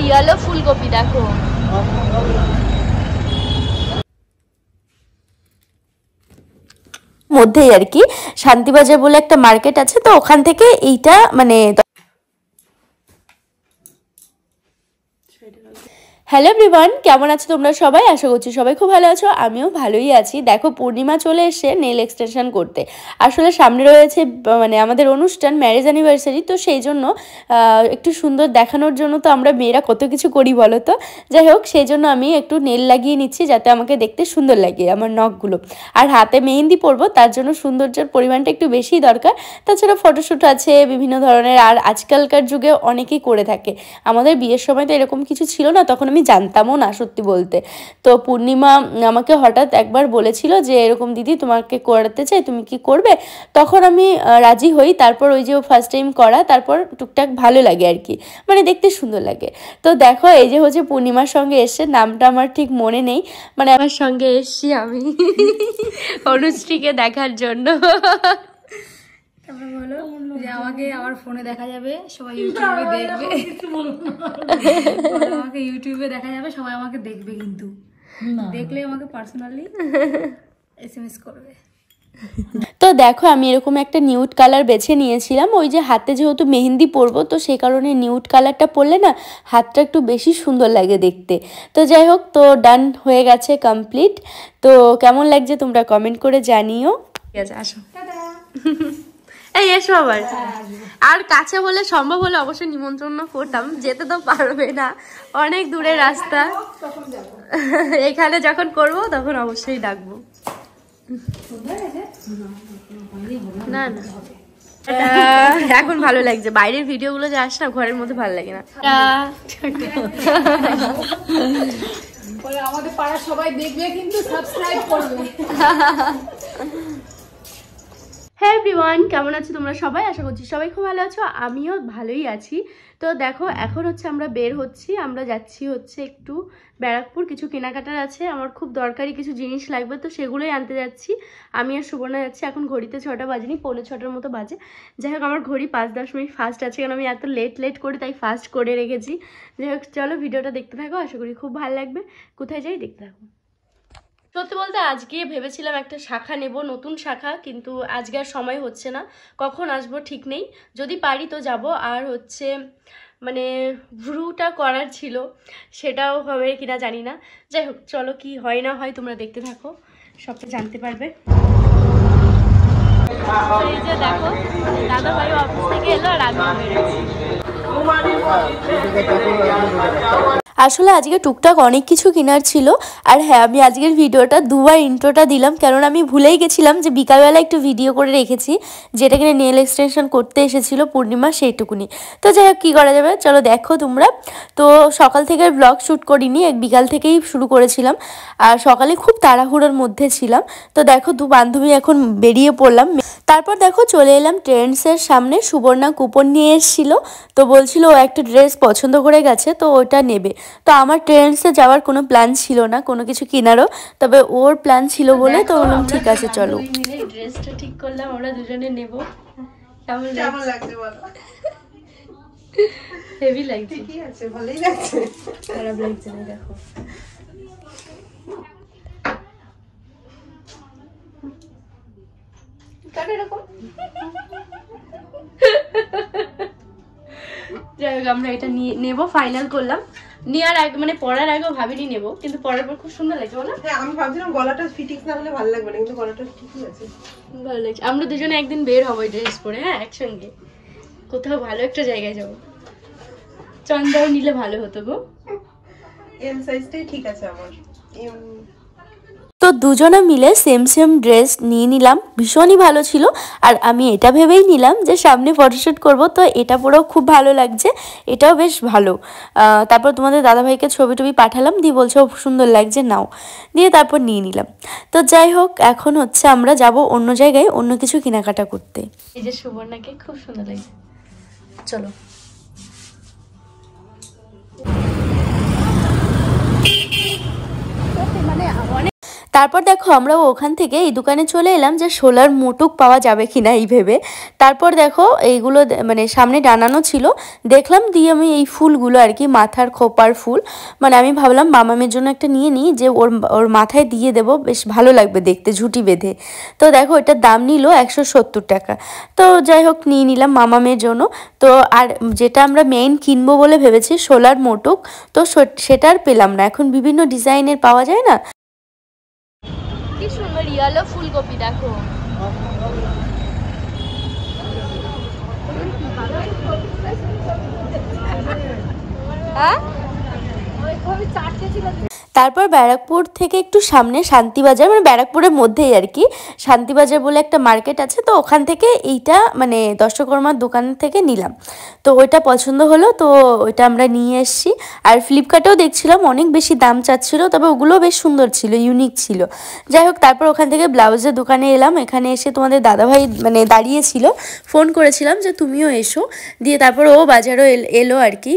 Yellow ফুলকপি দেখো। মধ্যেই আর কি শান্তিবাজার বলে একটা মার্কেট আছে, তো ওখান থেকে এইটা মানে। হ্যালো এভরিওয়ান, কেমন আছো তোমরা সবাই? আশা করছি সবাই খুব ভালো আছো, আমিও ভালোই আছি। দেখো পূর্ণিমা চলে এসে নেল এক্সটেনশন করতে। আসলে সামনে রয়েছে মানে আমাদের অনুষ্ঠান, ম্যারেজ অ্যানিভার্সারি, তো সেই জন্য একটু সুন্দর দেখানোর জন্য তো আমরা মেয়েরা কত কিছু করি বলো তো। যাই হোক, সেই জন্য আমি একটু নেল লাগিয়ে নিচ্ছি যাতে আমাকে দেখতে সুন্দর লাগে আমার নখগুলো। আর হাতে মেহেন্দি পরবো, তার জন্য সৌন্দর্যের পরিমাণটা একটু বেশিই দরকার। তাছাড়া ফটোশ্যুট আছে বিভিন্ন ধরনের, আর আজকালকার যুগে অনেকেই করে থাকে। আমাদের বিয়ের সময় তো এরকম কিছু ছিল না, তখন আমি জানতামও না সত্যি বলতে। তো পূর্ণিমা আমাকে হঠাৎ একবার বলেছিল যে এরকম দিদি তোমাকে করাতে চাই, তুমি কি করবে? তখন আমি রাজি হই। তারপর ওই যে ফার্স্ট টাইম করা, তারপর টুকটাক ভালো লাগে আর কি, মানে দেখতে সুন্দর লাগে। তো দেখো এই যে হচ্ছে পূর্ণিমার সঙ্গে এসছে, নামটা আমার ঠিক মনে নেই, মানে আমার সঙ্গে এসছি আমি অনুশ্রীকে দেখার জন্য। তারপর বলো যে আমাকে আমার ফোনে দেখা যাবে, সবাই ইউটিউবে দেখবে, আমাকে ইউটিউবে দেখা যাবে, সবাই আমাকে দেখবে, কিন্তু দেখলে আমাকে পার্সোনালি SMS করবে। তো দেখো আমি এরকম একটা নিউড কালার বেছে নিয়েছিলাম, ওই যে হাতে যেহেতু মেহেন্দি পরবো, তো সেই কারণে নিউড কালারটা পরলে না হাতটা একটু বেশি সুন্দর লাগে দেখতে। তো যাই হোক, তো ডান হয়ে গেছে, কমপ্লিট। তো কেমন লাগছে তোমরা কমেন্ট করে জানিও। ঠিক আছে, আসো। এই এসো আবার। আর কাছে হলে সম্ভব হলে অবশ্যই নিমন্ত্রণ করতাম, যেতে তো পারবে না, অনেক দূরের রাস্তা। এখানে যখন করব তখন অবশ্যই ডাকবো। না না, এখন ভালো লাগছে, বাইরের ভিডিও গুলো যে আসে না, ঘরের মধ্যে ভালো লাগে না। আমাদের পাড়ার সবাই দেখবে, কিন্তু সাবস্ক্রাইব করবে। হ্যাঁ এভরিওয়ান, কেমন আছো তোমরা সবাই? আশা করছি সবাই খুব ভালো আছো, আমিও ভালোই আছি। তো দেখো এখন হচ্ছে আমরা বের হচ্ছি, আমরা যাচ্ছি হচ্ছে একটু ব্যারাকপুর, কিছু কেনাকাটার আছে, আমার খুব দরকারি কিছু জিনিস লাগবে, তো সেগুলোই আনতে যাচ্ছি। আমি আর সুবর্ণা যাচ্ছি। এখন ঘড়িতে 6টা বাজেনি, 6:45 মতো বাজে। যাই হোক, আমার ঘড়ি 5-10 মিনিট ফাস্ট আছে, কারণ আমি এত লেট করি, তাই ফাস্ট করে রেখেছি। যাই হোক, চলো ভিডিওটা দেখতে থাকো, আশা করি খুব ভালো লাগবে। কোথায় যাই দেখতে থাকো। সত্যি বলতে আজকে ভেবেছিলাম একটা শাখা নেব, নতুন শাখা, কিন্তু আজকে আর সময় হচ্ছে না, কখন আসবো ঠিক নেই, যদি পারি তো যাব। আর হচ্ছে মানে ভ্রুটা করার ছিল, সেটাও হবে কিনা জানি না। যাই হোক, চলো কি হয় না হয় তোমরা দেখতে থাকো, সবটা জানতে পারবে। এই যে দেখো, দাদা ভাই অফিস থেকে এলো আর আমিও বেরোচ্ছি। আসলে আজকে টুকটাক অনেক কিছু কেনার ছিল। আর হ্যাঁ, আমি আজকের ভিডিওটা দুবার ইন্ট্রোটা দিলাম, কারণ আমি ভুলেই গেছিলাম যে বিকালবেলা একটু ভিডিও করে রেখেছি, যেটা কিনা নেল এক্সটেনশন করতে এসেছিল পূর্ণিমা, সেইটুকুনি। তো যাই হোক, কী করা যাবে, চলো দেখো তোমরা। তো সকাল থেকে ব্লগ শ্যুট করিনি, এক বিকাল থেকেই শুরু করেছিলাম, আর সকালে খুব তাড়াহুড়োর মধ্যে ছিলাম। তো দেখো দু বান্ধবী এখন বেরিয়ে পড়লাম। তারপর দেখো চলে এলাম ট্রেন্ডসের সামনে, সুবর্ণা কুপন নিয়ে এসেছিল, তো বলছিল ও একটা ড্রেস পছন্দ করে গেছে, তো ওটা নেবে। তো আমার ট্রেন্ডসে যাওয়ার কোনো প্ল্যান ছিল না, কোনো কিছু কেনারও, তবে ওর প্ল্যান ছিল বলে তো বললাম ঠিক আছে চলো। ড্রেসটা ঠিক করলাম, আমরা দুজনে নেব। কেমন লাগছে বলো? হেভি লাগছে। ঠিকই আছে, ভালোই লাগছে, খারাপ লাগছে না। দেখো যাই হোক, আমরা এটা নিয়ে নেব, ফাইনাল করলাম। নেওয়ার আগে মানে পরার আগেও ভাবিনি নেব, কিন্তু পরার পর খুব সুন্দর লাগছে বলো? হ্যাঁ, আমি ভাবছিলাম গলাটা ফিটিংস না হলে ভালো লাগবে না, কিন্তু গলাটা ঠিকই আছে, ভালো লাগছে। আমরা দুজনে একদিন বের হবো ড্রেস পরে, হ্যাঁ একসঙ্গে কোথাও ভালো একটা জায়গায় যাবো। চন্দাও নিলে ভালো হতো গো। এম সাইজটাই ঠিক আছে আমার। তো দুজনে মিলে সেম ড্রেস নিয়ে নিলাম, ভীষণই ভালো ছিল। আর আমি এটা ভেবেই নিলাম যে সামনে ফটোশ্যুট করব, তো এটা পরেও খুব ভালো লাগছে, এটাও বেশ ভালো। তারপর তোমাদের দাদাভাইকে ছবি টবি পাঠালাম, দিয়ে বলছে সুন্দর লাগছে, নাও, দিয়ে তারপর নিয়ে নিলাম। তো যাই হোক, এখন হচ্ছে আমরা যাব অন্য জায়গায় অন্য কিছু কেনাকাটা করতে। এই যে সুবর্ণাকে খুব সুন্দর লাগছে, চলো। তারপর দেখো আমরা ওখান থেকে এই দোকানে চলে এলাম যে শোলার মোটুক পাওয়া যাবে কিনা এই ভেবে। তারপর দেখো এইগুলো মানে সামনে টানানো ছিল, দেখলাম, দিয়ে আমি এই ফুলগুলো আর কি মাথার খোপার ফুল, মানে আমি ভাবলাম মামামের জন্য একটা নিয়ে নিই, যে ওর মাথায় দিয়ে দেব, বেশ ভালো লাগবে দেখতে ঝুঁটি বেঁধে। তো দেখো এটার দাম নিল 170 টাকা। তো যাই হোক নিয়ে নিলাম মামামের জন্য। তো আর যেটা আমরা মেইন কিনবো বলে ভেবেছি শোলার মোটুক, তো সেটা আর পেলাম না। এখন বিভিন্ন ডিজাইনের পাওয়া যায় না। কি সুন্দর ইয়েলো ফুলকপি দেখো। হ্যাঁ, তারপর ব্যারাকপুর থেকে একটু সামনে শান্তিবাজার, মানে ব্যারাকপুরের মধ্যেই আর কি শান্তিবাজার বলে একটা মার্কেট আছে, তো ওখান থেকে এইটা মানে দর্শকর্মার দোকান থেকে নিলাম। তো ওইটা পছন্দ হলো, তো ওইটা আমরা নিয়ে এসেছি। আর ফ্লিপকার্টেও দেখছিলাম অনেক বেশি দাম চাচ্ছিল, তবে ওগুলো বেশ সুন্দর ছিল, ইউনিক ছিল। যাই হোক তারপর ওখান থেকে ব্লাউজের দোকানে এলাম। এখানে এসে তোমাদের দাদাভাই মানে দাঁড়িয়েছিল, ফোন করেছিলাম যে তুমিও এসো, দিয়ে তারপর ও বাজারও এলো আর কি,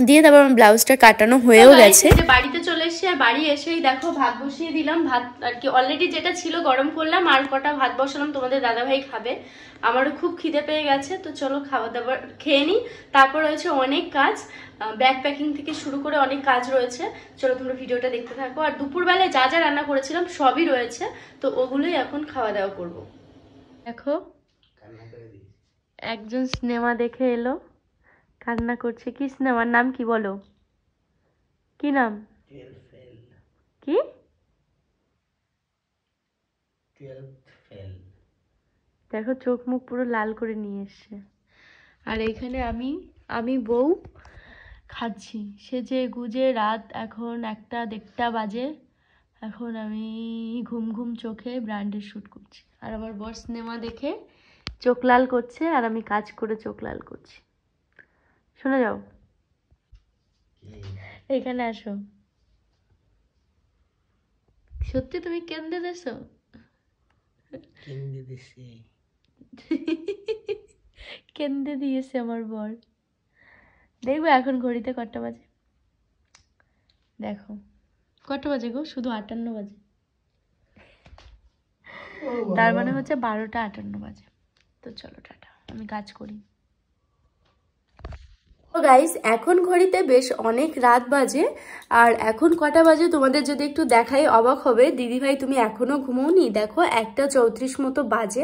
দিয়ে তারপর আমার ব্লাউজটা কাটানো হয়েও গেছে। বাড়িতে চলে এসেছি, আর বাড়ি এসেই দেখো ভাত বসিয়ে দিলাম। ভাত আর কি অলরেডি যেটা ছিল গরম করলাম, আর কটা ভাত বসালাম, তোমাদের দাদাভাই খাবে। আমারও খুব খিদে পেয়ে গেছে, তো চলো খাওয়া দাওয়া খেয়ে নিই। তারপর রয়েছে অনেক কাজ, ব্যাগ প্যাকিং থেকে শুরু করে অনেক কাজ রয়েছে, চলো তোমরা ভিডিওটা দেখতে থাকো। আর দুপুরবেলায় যা যা রান্না করেছিলাম সবই রয়েছে, তো ওগুলোই এখন খাওয়া দাওয়া করবো। দেখো একজন সিনেমা দেখে এলো, কান্না করছে। কি সিনেমার নাম কি বলো, কি নাম? কি? দেখো চোখ মুখ পুরো লাল করে নিয়ে এসছে। আর এইখানে আমি বউ খাচ্ছি সেজে গুজে। রাত এখন 1-1:30 বাজে। এখন আমি ঘুম ঘুম চোখে ব্র্যান্ডের শ্যুট করছি, আর আমার বর সিনেমা দেখে চোখ লাল করছে, আর আমি কাজ করে চোখ লাল করছি। শোনা যাও, এখানে আসো। সত্যি তুমি কেন্দে দেছো? কেন্দে দিয়েছে আমার বর। দেখবো এখন ঘড়িতে কটা বাজে, দেখো কটা বাজে গো, শুধু 58 বাজে। তার মানে হচ্ছে 12টা 58 বাজে। তো চলো টাটা, আমি কাজ করি। তো গাইস এখন ঘড়িতে বেশ অনেক রাত বাজে, আর এখন কটা বাজে তোমাদের যদি একটু দেখাই অবাক হবে। দিদিভাই তুমি এখনো ঘুমোওনি? দেখো 1:34 মতো বাজে।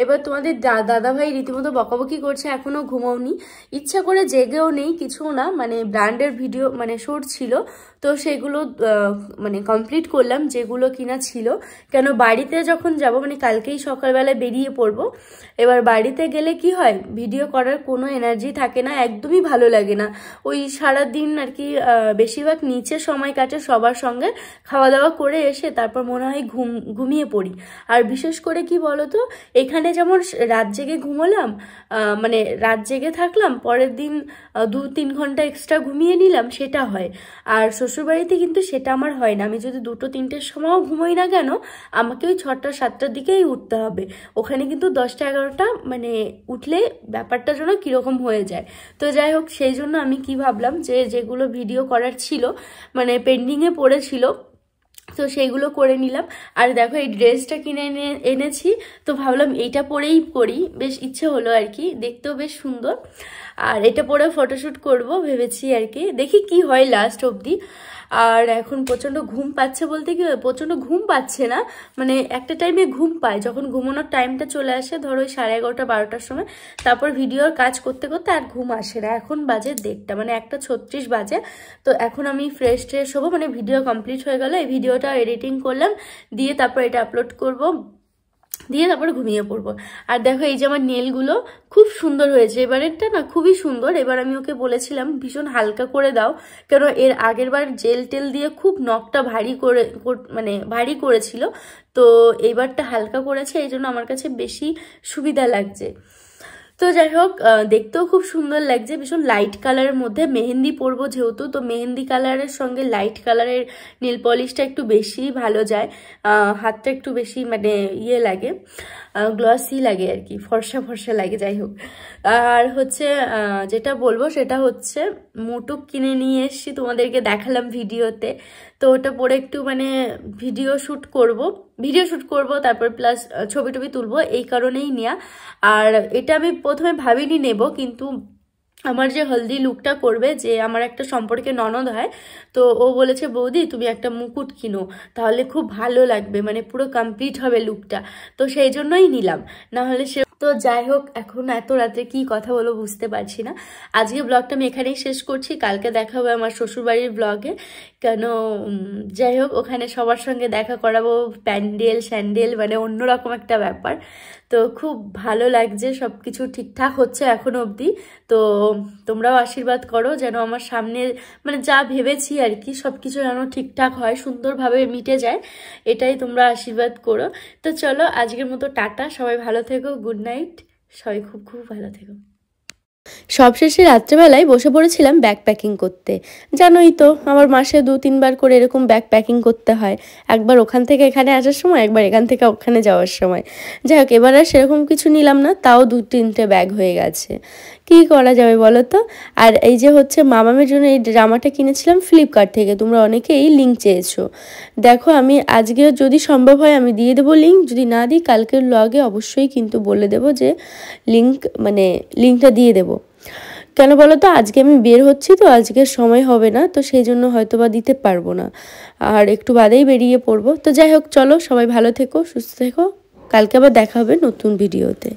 এবার তোমাদের দাদাভাই রীতিমতো বকাবকি করছে এখনো ঘুমোওনি। ইচ্ছা করে জেগেও নেই, কিছুও না, মানে ব্র্যান্ডের ভিডিও মানে শুট ছিল, তো সেগুলো মানে কমপ্লিট করলাম যেগুলো কিনা ছিল। কেন বাড়িতে যখন যাব, মানে কালকেই সকালবেলায় বেরিয়ে পড়বো। এবার বাড়িতে গেলে কি হয়, ভিডিও করার কোনো এনার্জি থাকে না, একদমই ভালো লাগে না। ওই সারাদিন আর কি বেশিরভাগ নিচে সময় কাটে সবার সঙ্গে, খাওয়া দাওয়া করে এসে তারপর মনে হয় ঘুমিয়ে পড়ি। আর বিশেষ করে কি বলতো, এখানে যেমন রাত জেগে ঘুমোলাম, মানে রাত জেগে থাকলাম, পরের দিন 2-3 ঘন্টা এক্সট্রা ঘুমিয়ে নিলাম, সেটা হয়। আর শ্বশুরবাড়িতে কিন্তু সেটা আমার হয় না। আমি যদি 2-3টের সময়ও ঘুমোই না কেন, আমাকে ওই 6টা-7টার দিকেই উঠতে হবে। ওখানে কিন্তু 10টা-11টা মানে উঠলে ব্যাপারটা যেন কীরকম হয়ে যায়। তো যাই হোক, সেই জন্য আমি কি ভাবলাম যে যেগুলো ভিডিও করার ছিল, মানে পেন্ডিংয়ে পড়েছিল, তো সেইগুলো করে নিলাম। আর দেখো এই ড্রেসটা কিনে এনেছি, তো ভাবলাম এইটা পরেই করি, বেশ ইচ্ছে হলো আর কি, দেখতেও বেশ সুন্দর। আর এটা পরে ফটোশ্যুট করব ভেবেছি আর কি, দেখি কি হয় লাস্ট অবধি। আর এখন প্রচণ্ড ঘুম পাচ্ছে, বলতে কি প্রচণ্ড ঘুম পাচ্ছে না, মানে একটা টাইমে ঘুম পায়, যখন ঘুমানোর টাইমটা চলে আসে, ধরো ওই 11:30-12টার সময়, তারপর ভিডিওর কাজ করতে করতে আর ঘুম আসে না। এখন বাজে 1:30, মানে 1:36 বাজে। তো এখন আমি ফ্রেশ ট্রেশ হবো, মানে ভিডিও কমপ্লিট হয়ে গেল, এই ভিডিওটা এডিটিং করলাম, দিয়ে তারপর এটা আপলোড করব, দিয়ে তারপরে ঘুমিয়ে পড়বো। আর দেখো এই যে আমার নেলগুলো খুব সুন্দর হয়েছে, এবারেরটা না খুবই সুন্দর। এবার আমি ওকে বলেছিলাম ভীষণ হালকা করে দাও, কেন এর আগের বার জেল টেল দিয়ে খুব নখটা ভারী করে মানে ভারী করেছিল, তো এইবারটা হালকা করেছে, এই জন্য আমার কাছে বেশি সুবিধা লাগছে। তো যাই হোক, দেখতেও খুব সুন্দর লাগছে, ভীষণ লাইট কালারের মধ্যে। মেহেন্দি পরবো যেহেতু, তো মেহেন্দি কালারের সঙ্গে লাইট কালারের নেল পলিশটা একটু বেশি ভালো যায়, হাতটা একটু বেশি মানে ইয়ে লাগে, গ্লসি লাগে আর কি, ফর্সা ফর্সা লাগে। যাই হোক, আর হচ্ছে যেটা বলবো সেটা হচ্ছে মুটুক কিনে নিয়ে এসেছি, তোমাদেরকে দেখালাম ভিডিওতে। তো ওটা পরে একটু মানে ভিডিও শ্যুট করব, তারপর প্লাস ছবি টবি তুলবো, এই কারণেই নেওয়া। আর এটা আমি প্রথমে ভাবিনি নেব, কিন্তু আমার যে হলদি লুকটা করবে, যে আমার একটা সম্পর্কে ননদ হয়, তো ও বলেছে বৌদি তুমি একটা মুকুট কিনো, তাহলে খুব ভালো লাগবে, মানে পুরো কমপ্লিট হবে লুকটা। তো সেই জন্যই নিলাম, না হলে সে। তো যাই হোক, এখন এত রাত্রে কি কথা বলবো বুঝতে পারছি না। আজকে ব্লগটা আমি এখানেই শেষ করছি, কালকে দেখা হবে আমার শ্বশুরবাড়ির ব্লগে। কেন যাই হোক, ওখানে সবার সঙ্গে দেখা করাবো, প্যান্ডেল স্যান্ডেল, মানে অন্যরকম একটা ব্যাপার। তো খুব ভালো লাগছে, সব কিছু ঠিকঠাক হচ্ছে এখনো অবধি। তো তোমরাও আশীর্বাদ করো যেন আমার সামনে মানে যা ভেবেছি আর কি, সব কিছু যেন ঠিকঠাক হয়, সুন্দরভাবে মিটে যায়, এটাই তোমরা আশীর্বাদ করো। তো চলো আজকের মতো টাটা, সবাই ভালো থেকো, গুড নাইট, সবাই খুব খুব ভালো থেকো। সবশেষে রাত্রেবেলায় বসে পড়েছিলাম ব্যাগ প্যাকিং করতে। জানোই তো আমার মাসে 2-3 বার করে এরকম ব্যাগ প্যাকিং করতে হয়, একবার ওখান থেকে এখানে আসার সময়, একবার এখান থেকে ওখানে যাওয়ার সময়। যাই হোক, এবার আর সেরকম কিছু নিলাম না, তাও 2-3টে ব্যাগ হয়ে গেছে, কি করা যাবে বলো তো। আর এই যে হচ্ছে মামামের জন্য এই জামাটা কিনেছিলাম ফ্লিপকার্ট থেকে, তোমরা অনেকেই লিঙ্ক চেয়েছো। দেখো আমি আজকে যদি সম্ভব হয় আমি দিয়ে দেবো লিঙ্ক, যদি না দিই কালকের ব্লগে অবশ্যই কিন্তু বলে দেবো যে লিঙ্কটা দিয়ে দেবো। কেন বলো তো, আজকে আমি বের হচ্ছি, তো আজকে সময় হবে না, তো সেই জন্য হয়তো বা দিতে পারবো না, আর একটু বাদেই বেরিয়ে পড়বো। তো যাই হোক, চলো সবাই ভালো থেকো, সুস্থ থেকো, কালকে আবার দেখা হবে নতুন ভিডিওতে।